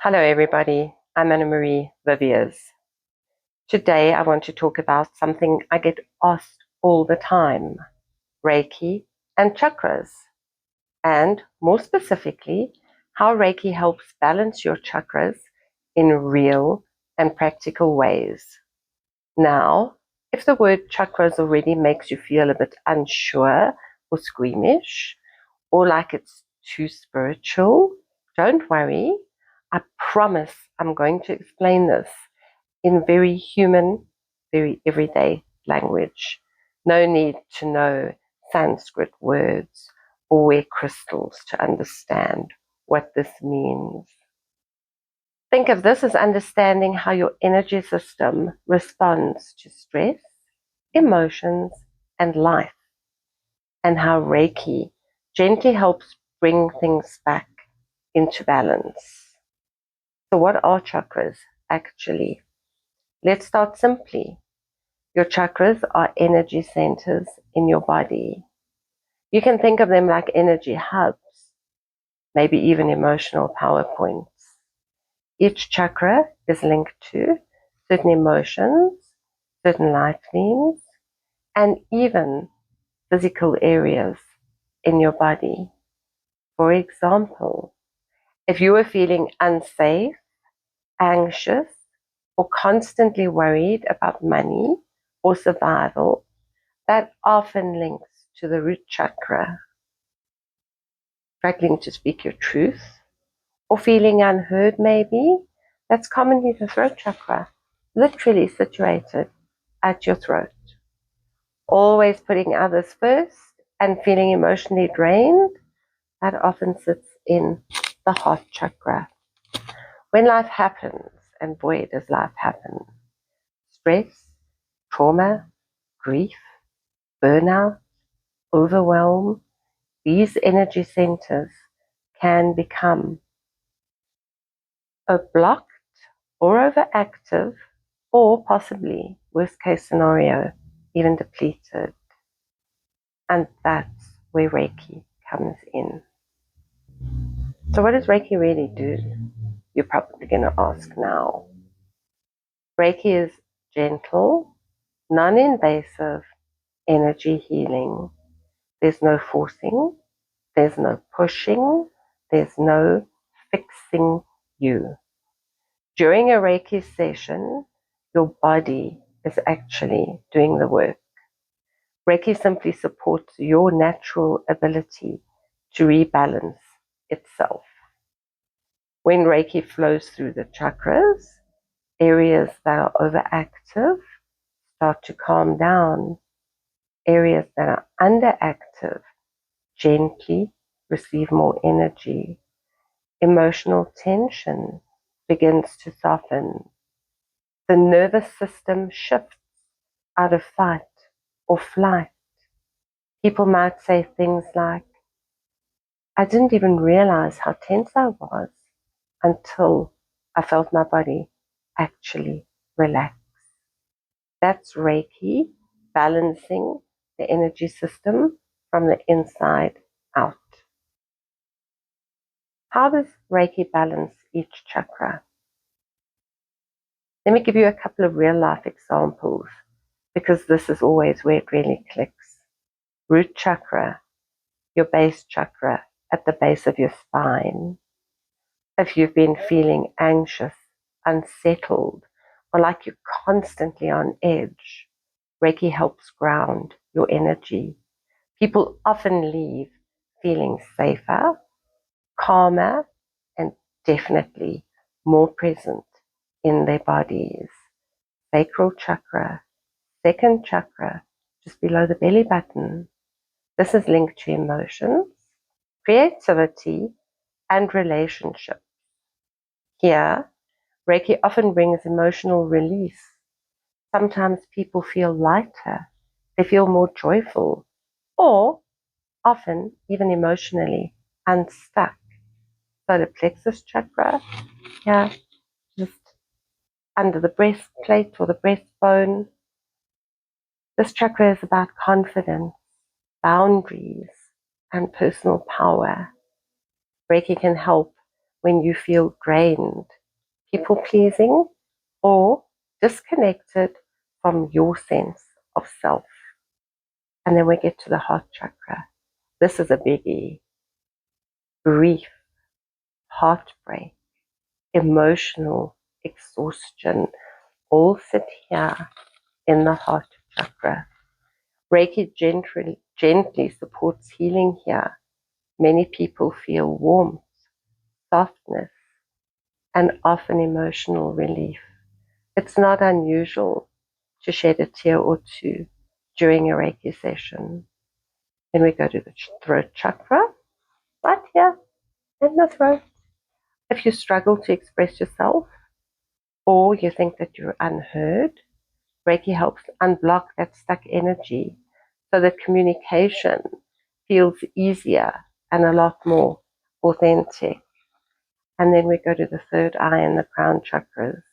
Hello everybody, I'm Anna-Marie Viviers. Today I want to talk about something I get asked all the time, Reiki and chakras, and more specifically, how Reiki helps balance your chakras in real and practical ways. Now, if the word chakras already makes you feel a bit unsure or squeamish, or like it's too spiritual, don't worry. I promise I'm going to explain this in very human, very everyday language. No need to know Sanskrit words or wear crystals to understand what this means. Think of this as understanding how your energy system responds to stress, emotions, and life, and how Reiki gently helps bring things back into balance. So what are chakras actually? Let's start simply. Your chakras are energy centers in your body. You can think of them like energy hubs, maybe even emotional power points. Each chakra is linked to certain emotions, certain life themes, and even physical areas in your body. For example, if you were feeling unsafe, anxious, or constantly worried about money or survival, that often links to the root chakra. Struggling to speak your truth or feeling unheard, maybe, that's commonly the throat chakra, literally situated at your throat. Always putting others first and feeling emotionally drained, that often sits in the heart chakra. When life happens, and boy, does life happen, stress, trauma, grief, burnout, overwhelm, these energy centers can become blocked or overactive, or possibly, worst case scenario, even depleted. And that's where Reiki comes in. So what does Reiki really do? You're probably going to ask now. Reiki is gentle, non-invasive energy healing. There's no forcing, there's no pushing, there's no fixing you. During a Reiki session, your body is actually doing the work. Reiki simply supports your natural ability to rebalance itself. When Reiki flows through the chakras, areas that are overactive start to calm down. Areas that are underactive gently receive more energy. Emotional tension begins to soften. The nervous system shifts out of fight or flight. People might say things like, I didn't even realize how tense I was until I felt my body actually relax. That's Reiki balancing the energy system from the inside out. How does Reiki balance each chakra? Let me give you a couple of real life examples, because this is always where it really clicks. Root chakra, your base chakra at the base of your spine. If you've been feeling anxious, unsettled, or like you're constantly on edge, Reiki helps ground your energy. People often leave feeling safer, calmer, and definitely more present in their bodies. Sacral chakra, second chakra, just below the belly button. This is linked to emotions, creativity, and relationships. Here, Reiki often brings emotional release. Sometimes people feel lighter, they feel more joyful, or often even emotionally unstuck. Solar plexus chakra, yeah, just under the breastplate or the breastbone. This chakra is about confidence, boundaries, and personal power. Reiki can help when you feel drained, people pleasing, or disconnected from your sense of self. And then we get to the heart chakra. This is a biggie. Grief, heartbreak, emotional exhaustion all sit here in the heart chakra. Reiki gently supports healing here. Many people feel warmth, softness, and often emotional relief. It's not unusual to shed a tear or two during a Reiki session. Then we go to the throat chakra, right here in the throat. If you struggle to express yourself or you think that you're unheard, Reiki helps unblock that stuck energy so that communication feels easier and a lot more authentic. And then we go to the third eye and the crown chakras.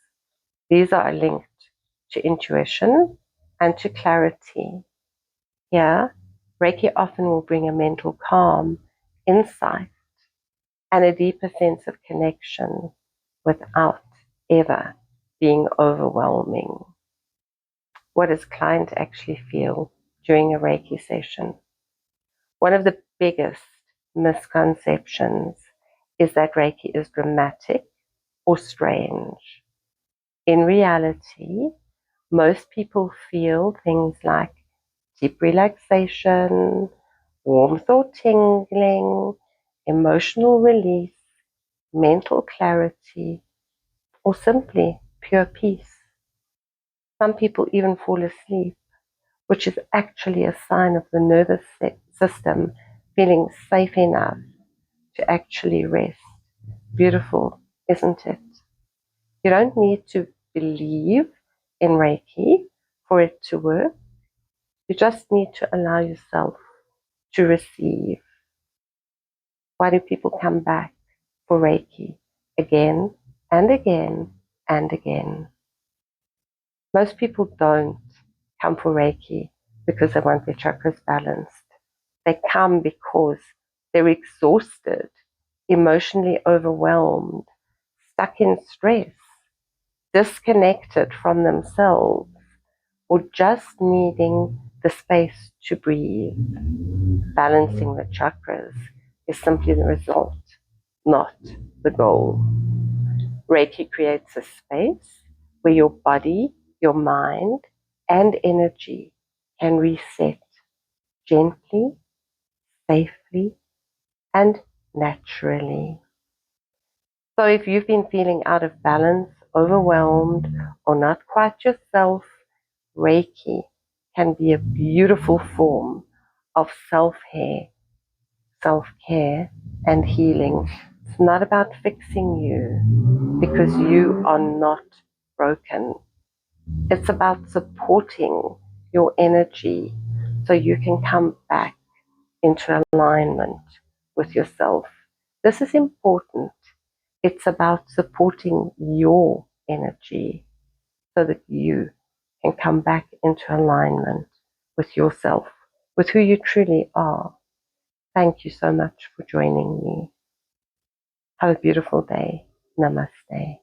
These are linked to intuition and to clarity. Here, Reiki often will bring a mental calm, insight, and a deeper sense of connection without ever being overwhelming. What does client actually feel during a Reiki session? One of the biggest misconceptions is that Reiki is dramatic or strange. In reality, most people feel things like deep relaxation, warmth or tingling, emotional release, mental clarity, or simply pure peace. Some people even fall asleep, which is actually a sign of the nervous system feeling safe enough to actually rest. Beautiful, isn't it? You don't need to believe in Reiki for it to work. You just need to allow yourself to receive. Why do people come back for Reiki again and again and again? Most people don't come for Reiki because they want their chakras balanced. They come because they're exhausted, emotionally overwhelmed, stuck in stress, disconnected from themselves, or just needing the space to breathe. Balancing the chakras is simply the result, not the goal. Reiki creates a space where your body, your mind, and energy can reset gently, safely, and naturally. So if you've been feeling out of balance, overwhelmed, or not quite yourself, Reiki can be a beautiful form of self-care, and healing. It's not about fixing you because you are not broken. It's about supporting your energy so you can come back into alignment with yourself. This is important. It's about supporting your energy so that you can come back into alignment with yourself, with who you truly are. Thank you so much for joining me. Have a beautiful day. Namaste.